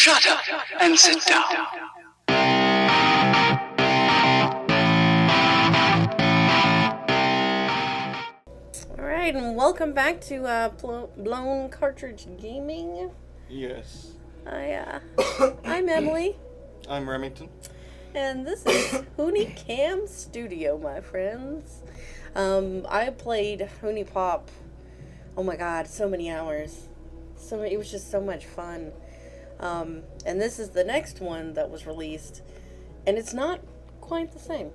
Shut up and sit down. Alright, and welcome back to Blown Cartridge Gaming. Yes. I'm Emily. I'm Remington. And this is HunieCam Studio, my friends. I played HuniePop, oh my god, so many hours. It was just so much fun. And this is the next one that was released, and it's not quite the same.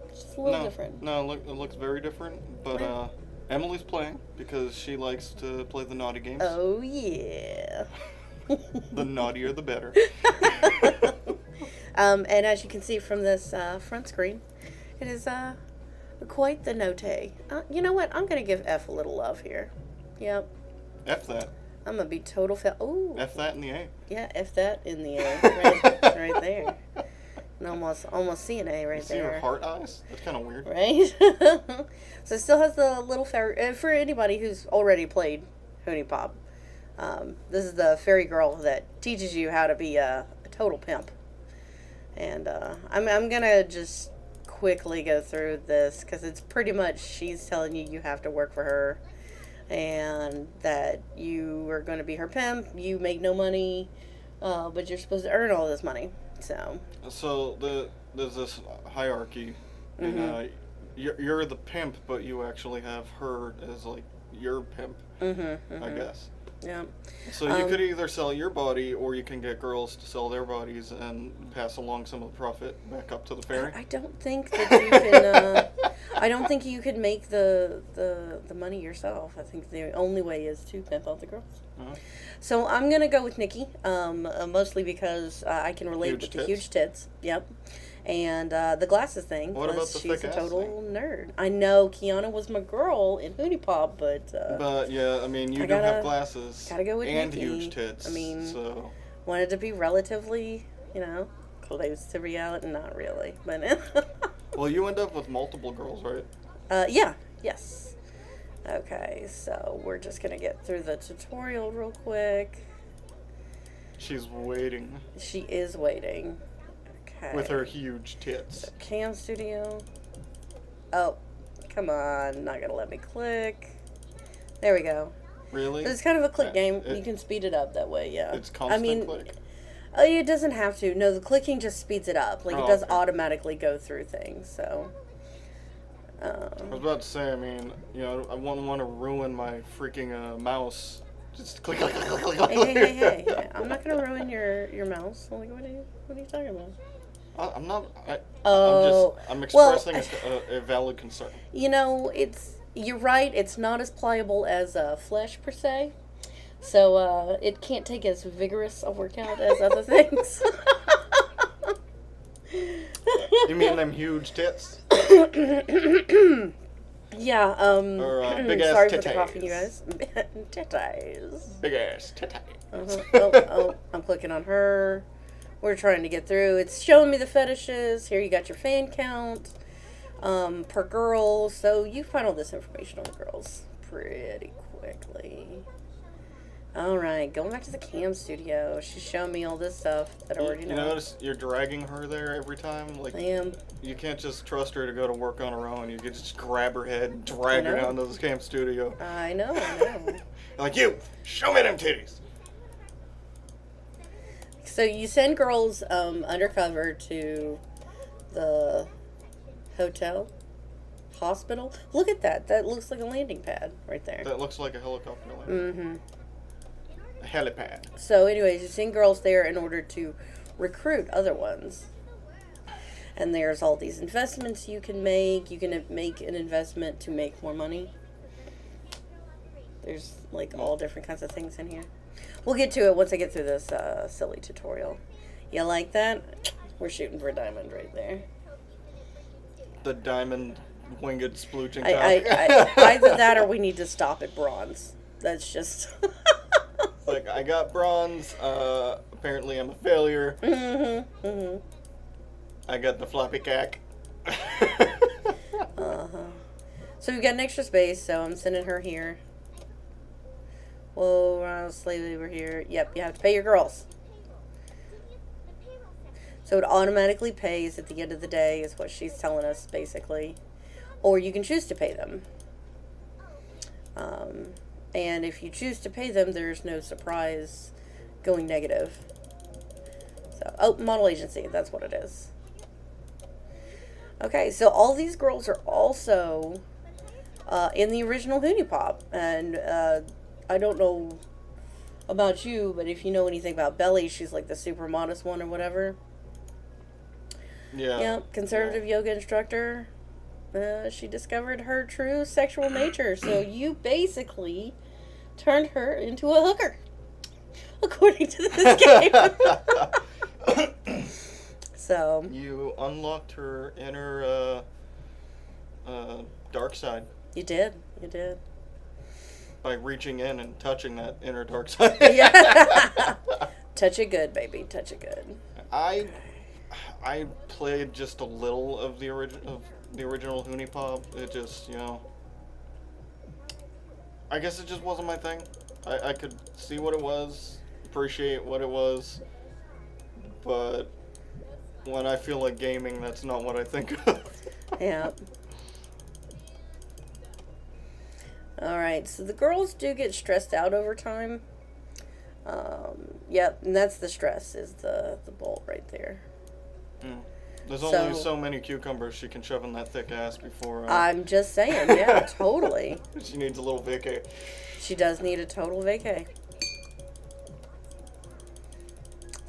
It's just a little different. No, it looks very different, but Emily's playing because she likes to play the naughty games. Oh, yeah. The naughtier the better. And as you can see from this front screen, it is quite the note. You know what? I'm going to give F a little love here. Yep. F that. I'm going to be total Ooh. F that in the A. Yeah, F that in the A. Right there. And almost see an A right see there. her heart eyes? That's kind of weird. Right? So it still has the little fairy. For anybody who's already played HuniePop, this is the fairy girl that teaches you how to be a total pimp. And I'm going to just quickly go through this because it's pretty much she's telling you have to work for her and that you are going to be her pimp. You make no money, but you're supposed to earn all this money. So there's this hierarchy, and you're the pimp, but you actually have her as like your pimp, I guess. Yeah. So you could either sell your body, or you can get girls to sell their bodies and pass along some of the profit back up to the fairy. I don't think that you can. I don't think you could make the money yourself. I think the only way is to pimp out the girls. Uh-huh. So I'm gonna go with Nikki, mostly because I can relate with the huge tits. Yep. And the glasses thing. What about the she's thick a total nerd. I know Kiana was my girl in HuniePop, but yeah, I mean, you don't have glasses. Gotta go with and Nikki. Huge tits. I mean, so wanted to be relatively, close to reality. Not really, but. Well, you end up with multiple girls, right? Yeah. Yes. Okay, so we're just gonna get through the tutorial real quick. She's waiting. She is waiting. Okay. With her huge tits. So, Cam Studio. Oh, come on. Not gonna let me click. There we go. Really? So it's kind of a click game. You can speed it up that way, yeah. It's constant click? It doesn't have to. No, the clicking just speeds it up. Like, it does automatically go through things, so. I was about to say, I mean, I wouldn't want to ruin my freaking mouse. Just click, click, click, click, click. Hey. I'm not going to ruin your mouse. Like, what are you talking about? I'm not. I'm well, expressing a valid concern. You're right. It's not as pliable as flesh per se, so it can't take as vigorous a workout as other things. You mean them huge tits? Yeah. Or big ass sorry titties. for the coughing, you guys. Titties. Big ass titties. Oh, I'm clicking on her. We're trying to get through. It's showing me the fetishes. Here you got your fan count per girl. So you find all this information on the girls pretty quickly. All right, going back to the Cam Studio. She's showing me all this stuff that I already know. You notice you're dragging her there every time? Like, I am. You can't just trust her to go to work on her own. You can just grab her head and drag her down to the Cam Studio. I know. Like, you, show me them titties. So you send girls undercover to the hospital. Look at that. That looks like a landing pad right there. That looks like a helicopter landing. A helipad. So anyways, you send girls there in order to recruit other ones. And there's all these investments you can make. You can make an investment to make more money. There's like all different kinds of things in here. We'll get to it once I get through this silly tutorial. You like that? We're shooting for a diamond right there. The diamond winged splooging cock. Either that or we need to stop at bronze. That's just... Like, I got bronze. Apparently I'm a failure. I got the floppy cack. So we've got an extra space, so I'm sending her here. Whoa, slave labor here. Yep, you have to pay your girls. So it automatically pays at the end of the day, is what she's telling us, basically. Or you can choose to pay them. And if you choose to pay them, there's no surprise going negative. So, oh, model agency, that's what it is. Okay, so all these girls are also in the original HuniePop. And I don't know about you, but if you know anything about Belly, she's like the super modest one or whatever. Yeah. Yep, conservative yoga instructor. She discovered her true sexual nature. So you basically turned her into a hooker, according to this game. So you unlocked her inner dark side. You did. By reaching in and touching that inner dark side. Yeah. Touch it good, baby. Touch it good. I played just a little of the original HuniePop. It just, I guess it just wasn't my thing. I could see what it was, appreciate what it was, but when I feel like gaming, that's not what I think of. Yeah. Alright, so the girls do get stressed out over time. Yep, and that's the stress, is the bolt right there. Mm. There's only so many cucumbers she can shove in that thick ass before... I'm just saying, yeah, totally. She needs a little vacay. She does need a total vacay.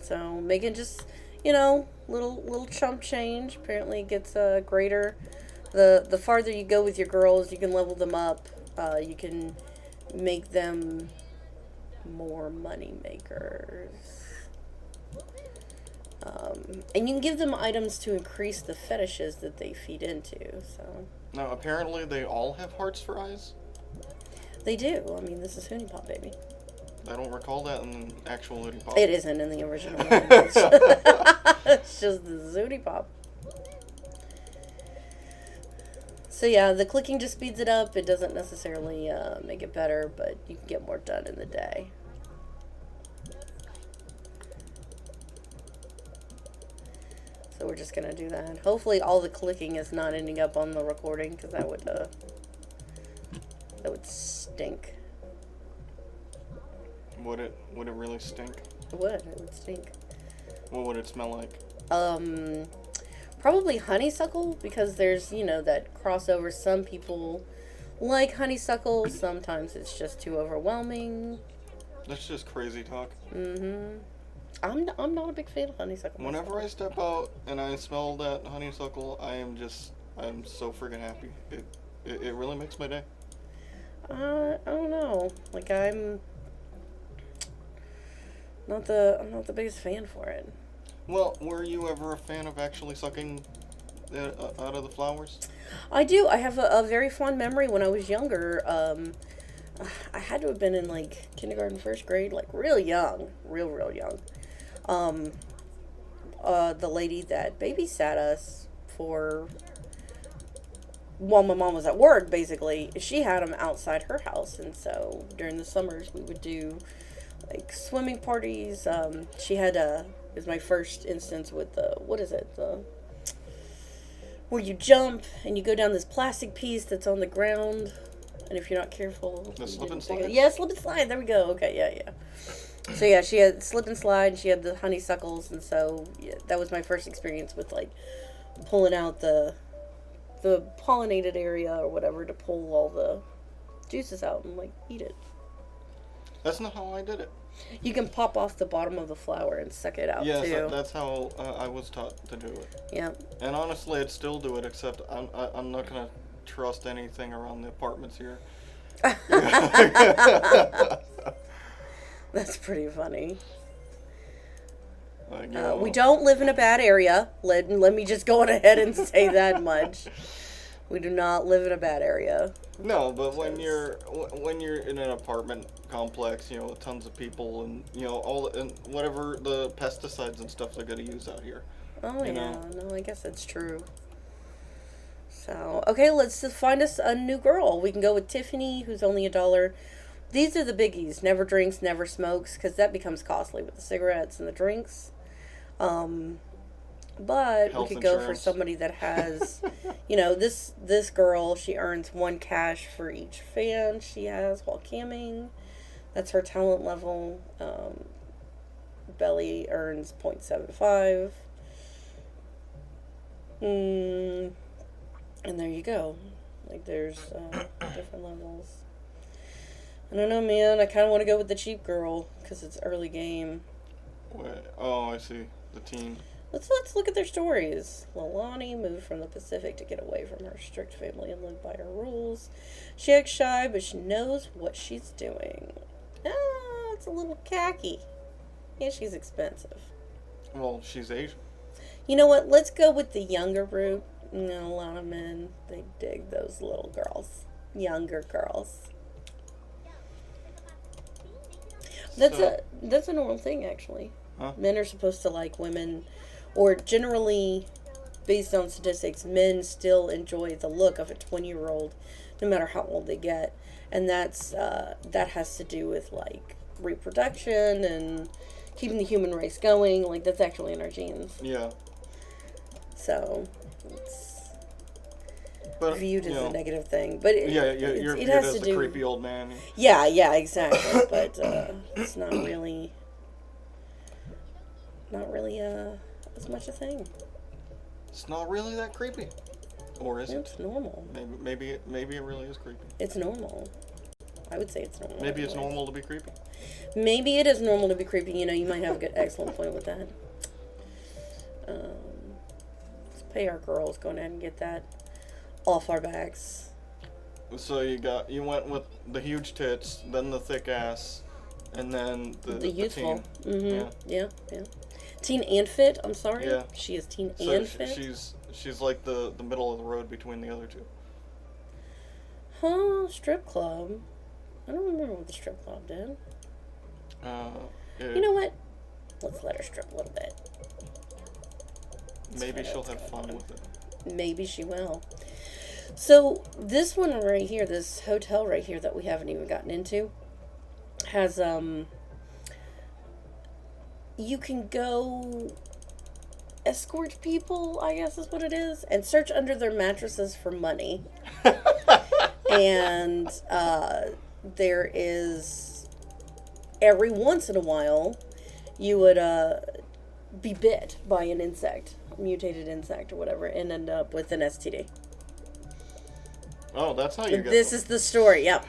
So, making just, little chump change. Apparently it gets greater. The farther you go with your girls, you can level them up. You can make them more money makers. And you can give them items to increase the fetishes that they feed into. So now, apparently they all have hearts for eyes? They do. I mean, this is HuniePop, baby. I don't recall that in the actual HuniePop. It isn't in the original one. It's just the HuniePop. So yeah, the clicking just speeds it up. It doesn't necessarily make it better, but you can get more done in the day. So we're just gonna do that. Hopefully all the clicking is not ending up on the recording, because that would stink. Would it really stink? It would stink. What would it smell like? Probably honeysuckle, because there's, that crossover. Some people like honeysuckle, sometimes it's just too overwhelming. That's just crazy talk. Mm-hmm. I'm not a big fan of honeysuckle. Whenever I step out and I smell that honeysuckle, I'm so friggin' happy. It really makes my day. I don't know. Like, I'm not the biggest fan for it. Well, were you ever a fan of actually sucking out of the flowers? I do. I have a very fond memory when I was younger. I had to have been in, like, kindergarten, first grade, like, real young. Real young. The lady that babysat us while my mom was at work, basically, she had them outside her house, and so during the summers we would do, like, swimming parties. She had it was my first instance with where you jump and you go down this plastic piece that's on the ground, and if you're not careful, the slip and slide. Yeah, slip and slide. There we go. Okay, yeah. So yeah, she had slip and slide. She had the honeysuckles, and so yeah, that was my first experience with, like, pulling out the pollinated area or whatever to pull all the juices out and, like, eat it. That's not how I did it. You can pop off the bottom of the flower and suck it out, too. Yes, that's how I was taught to do it. Yeah. And honestly, I'd still do it, except I'm not gonna trust anything around the apartments here. That's pretty funny. Like, we don't live in a bad area. Let me just go on ahead and say that much. We do not live in a bad area. No, but when you're in an apartment complex, with tons of people and and whatever the pesticides and stuff they're gonna use out here. Oh yeah, no, I guess that's true. So okay, let's just find us a new girl. We can go with Tiffany, who's only $1. These are the biggies. Never drinks, never smokes, because that becomes costly with the cigarettes and the drinks. But Health we could go for insurance. somebody that has, this girl, she earns 1 cash for each fan she has while camming. That's her talent level. Belly earns 0.75. And there you go. Like, there's different levels. I don't know, man. I kind of want to go with the cheap girl because it's early game. Wait, oh, I see. The team. Let's look at their stories. Lalani moved from the Pacific to get away from her strict family and live by her rules. She acts shy, but she knows what she's doing. Ah, it's a little khaki. Yeah, she's expensive. Well, she's Asian. You know what? Let's go with the younger route. You know, a lot of men, they dig those little girls. Younger girls. That's a normal thing, actually. Huh? Men are supposed to like women, or generally, based on statistics, men still enjoy the look of a 20-year-old, no matter how old they get, and that has to do with like reproduction and keeping the human race going. Like, that's actually in our genes. Yeah. So it's But, viewed as a negative thing, but you're it viewed has as to a do. creepy old man. Yeah, exactly. But it's not really as much a thing. It's not really that creepy, or is it? It's normal. Maybe it really is creepy. It's normal. I would say it's normal. Maybe it's anyways. normal to be creepy. Maybe it is normal to be creepy. You might have a good, excellent point with that. Let's pay our girls. Go ahead and get that off our backs. So you went with the huge tits, then the thick ass, and then the youthful. teen. Mm-hmm. Yeah. Teen and fit. I'm sorry. Yeah. She is teen So and fit. she's like the middle of the road between the other two. Huh? Strip club. I don't remember what the strip club did. Yeah, You know what? Let's let her strip a little bit. maybe she'll have fun with it. Maybe she will. So this one right here, this hotel right here that we haven't even gotten into, has you can go escort people, I guess is what it is, and search under their mattresses for money. And there is, every once in a while, you would be bit by an insect, mutated insect or whatever, and end up with an STD. Oh, that's how you get This them. is the story, yep.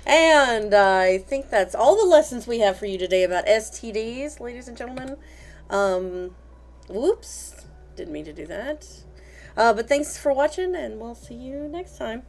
And I think that's all the lessons we have for you today about STDs, ladies and gentlemen. Whoops, didn't mean to do that. But thanks for watching, and we'll see you next time.